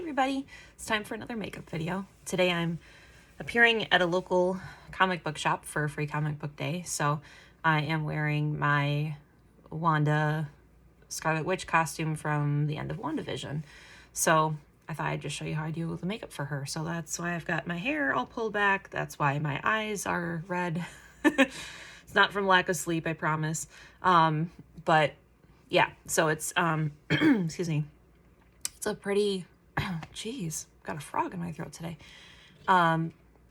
everybody, it's time for another makeup video. Today I'm appearing at a local comic book shop for a free comic book day, so I am wearing my Wanda Scarlet Witch costume from the end of WandaVision. So I thought I'd just show you how I do the makeup for her. So that's why I've got my hair all pulled back. That's why my eyes are red. It's not from lack of sleep, I promise. But yeah, so it's, excuse me. It's a pretty, geez, got a frog in my throat today.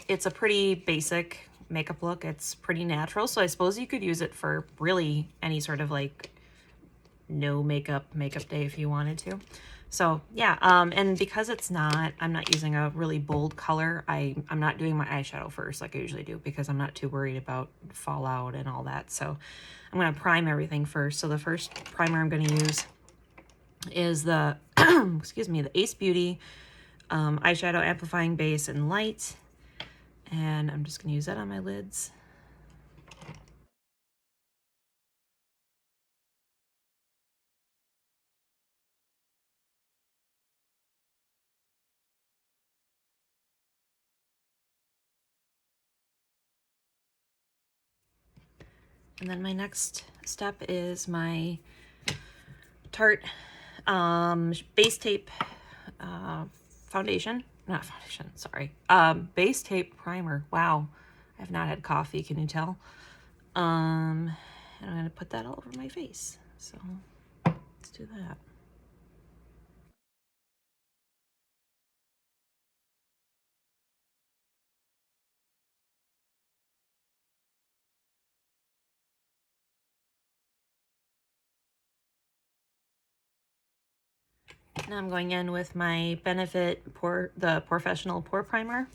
It's a pretty basic makeup look. It's pretty natural, so I suppose you could use it for really any sort of like no makeup day if you wanted to. So yeah, and because I'm not using a really bold color, I'm not doing my eyeshadow first like I usually do because I'm not too worried about fallout and all that. So I'm gonna prime everything first. So the first primer I'm gonna use is the, excuse me, the Ace Beauty eyeshadow amplifying base in light. And I'm just gonna use that on my lids. And then my next step is my Tarte base tape foundation. Not foundation, sorry. Base tape primer. Wow. I have not had coffee, can you tell? And I'm going to put that all over my face. So let's do that. Now I'm going in with my Benefit the POREfessional Pore Primer.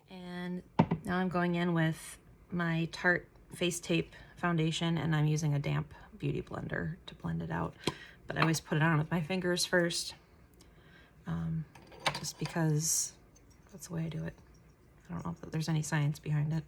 And now I'm going in with my Tarte Face Tape Foundation, and I'm using a damp beauty blender to blend it out. But I always put it on with my fingers first, just because that's the way I do it. I don't know if there's any science behind it.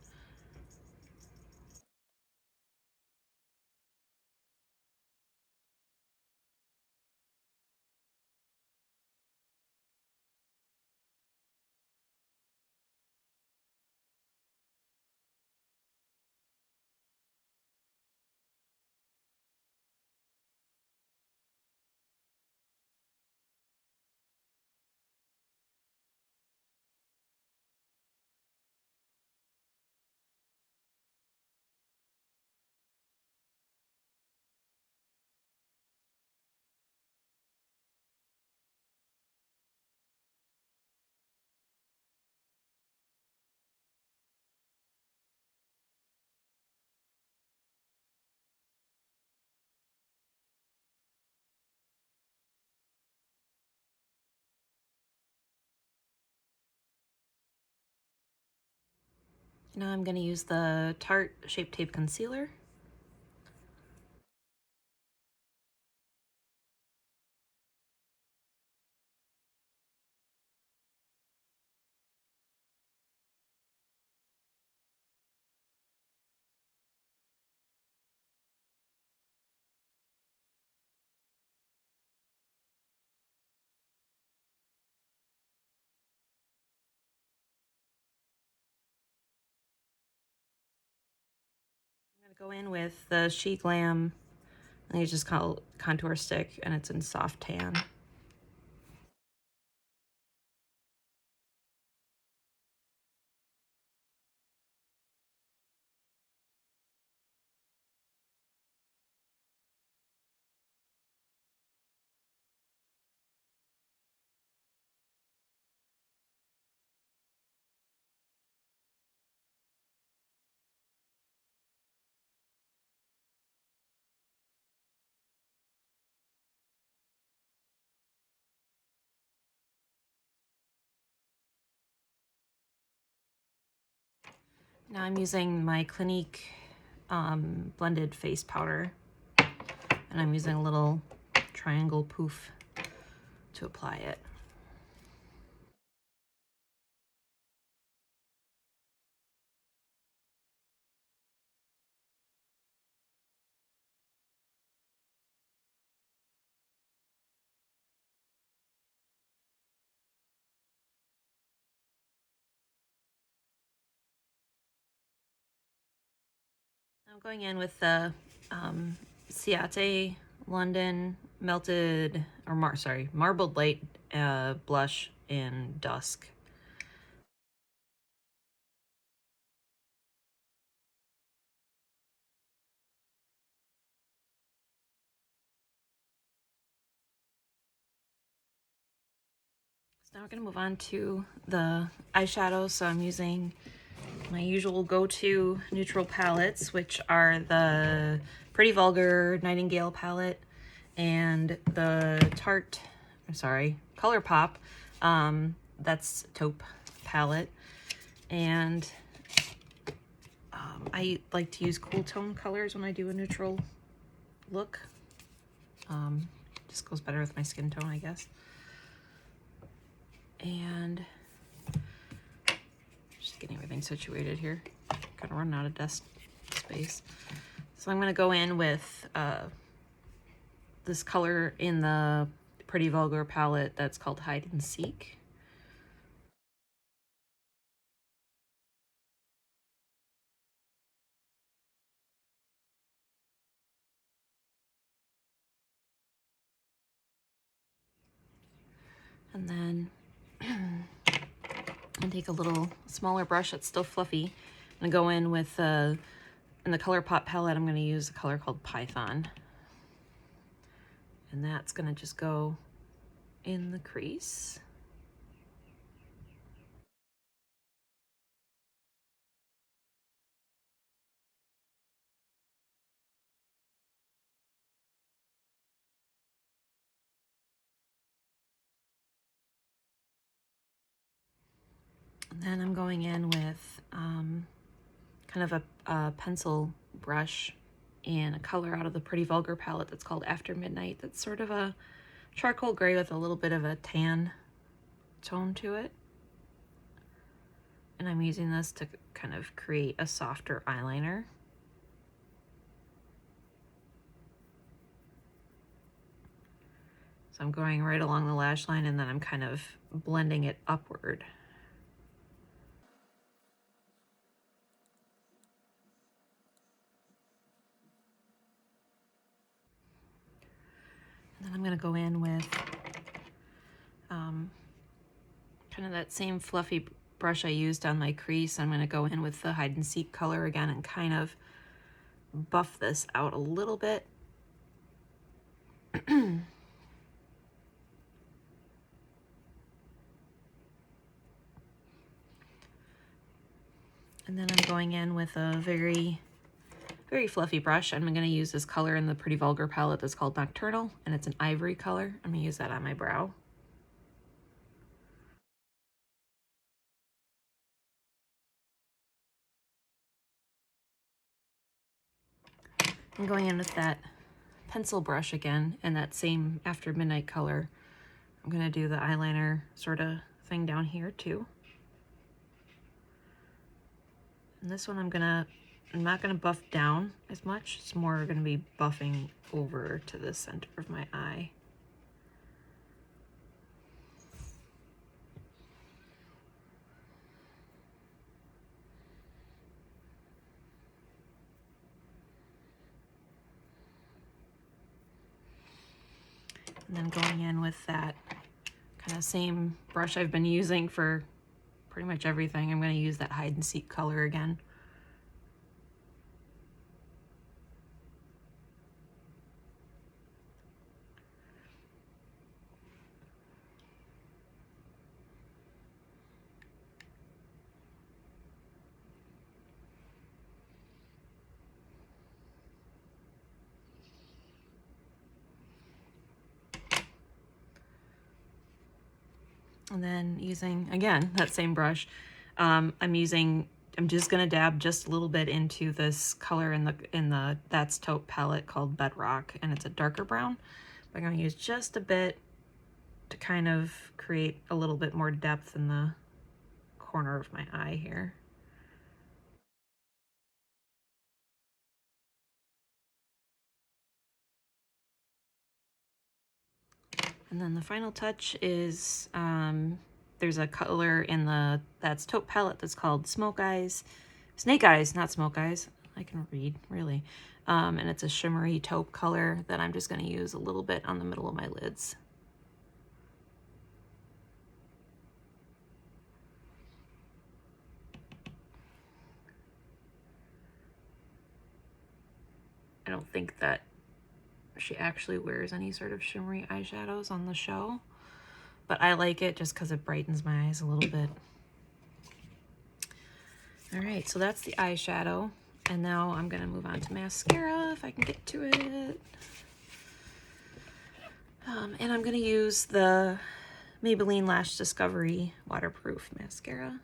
Now I'm going to use the Tarte Shape Tape Concealer. I'm going to go in with the SHEGLAM, I think it's just called contour stick, and it's in soft tan. Now I'm using my Clinique blended face powder, and I'm using a little triangle poof to apply it. I'm going in with the Ciate London Melted, or Marbled Light blush in Dusk. So now we're going to move on to the eyeshadows. So I'm using my usual go-to neutral palettes, which are the Pretty Vulgar Nightingale palette and the Tarte, ColourPop, that's Taupe palette. And I like to use cool tone colors when I do a neutral look. Just goes better with my skin tone, I guess. And just getting everything situated here. Kind of running out of desk space. So I'm going to go in with this color in the Pretty Vulgar palette that's called Hide and Seek. And then I'll take a little smaller brush that's still fluffy and go in with, in the ColourPop palette, I'm going to use a color called Python. And that's going to just go in the crease. And then I'm going in with kind of a pencil brush and a color out of the Pretty Vulgar palette that's called After Midnight. That's sort of a charcoal gray with a little bit of a tan tone to it. And I'm using this to kind of create a softer eyeliner. So I'm going right along the lash line and then I'm kind of blending it upward. And then I'm going to go in with kind of that same fluffy brush I used on my crease. I'm going to go in with the Hide and Seek color again and kind of buff this out a little bit. And then I'm going in with a very fluffy brush. I'm going to use this color in the Pretty Vulgar palette that's called Nocturnal, and it's an ivory color. I'm going to use that on my brow. I'm going in with that pencil brush again and that same After Midnight color. I'm going to do the eyeliner sort of thing down here too. And this one I'm not going to buff down as much. It's more going to be buffing over to the center of my eye. And then going in with that kind of same brush I've been using for pretty much everything, I'm going to use that Hide and Seek color again. And then using, again, that same brush, I'm just gonna dab just a little bit into this color in the That's Taupe palette called Bedrock, and it's a darker brown. But I'm gonna use just a bit to kind of create a little bit more depth in the corner of my eye here. And then the final touch is, there's a color in the That's Taupe palette that's called Snake Eyes, not Smoke Eyes. I can read, really. And it's a shimmery taupe color that I'm just going to use a little bit on the middle of my lids. I don't think that she actually wears any sort of shimmery eyeshadows on the show, but I like it just because it brightens my eyes a little bit. All right, so that's the eyeshadow. And now I'm gonna move on to mascara if I can get to it. And I'm gonna use the Maybelline Lash Discovery Waterproof Mascara.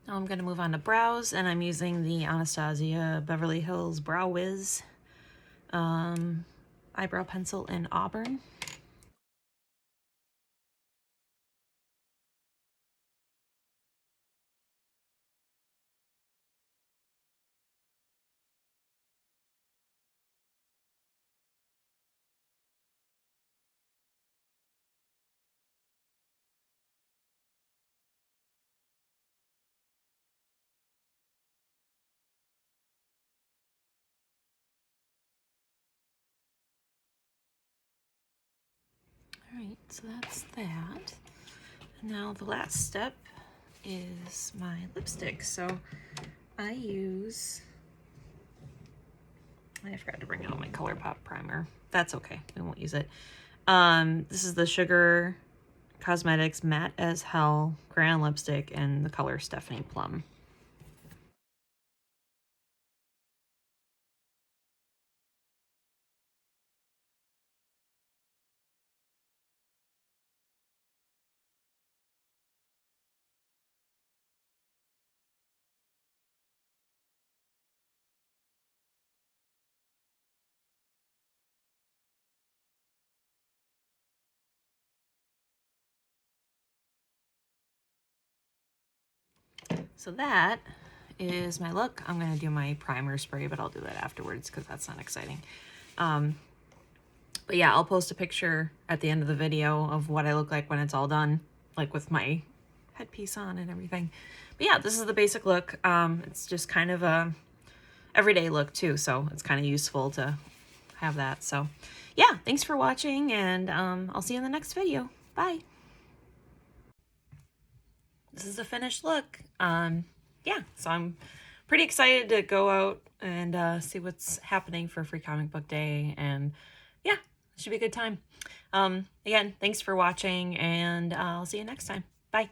Now I'm going to move on to brows, and I'm using the Anastasia Beverly Hills Brow Wiz eyebrow pencil in Auburn. All right, so that's that. And now the last step is my lipstick. So I forgot to bring out my ColourPop primer. That's okay, we won't use it. This is the Sugar Cosmetics Matte as Hell Crayon Lipstick in the color Stephanie Plum. So that is my look. I'm going to do my primer spray, but I'll do that afterwards because that's not exciting. But yeah, I'll post a picture at the end of the video of what I look like when it's all done, like with my headpiece on and everything. But yeah, this is the basic look. It's just kind of a everyday look too, so it's kind of useful to have that. So yeah, thanks for watching, and I'll see you in the next video. Bye. This is the finished look. Yeah, so I'm pretty excited to go out and see what's happening for Free Comic Book Day, and yeah, it should be a good time. Again, thanks for watching, and I'll see you next time. Bye.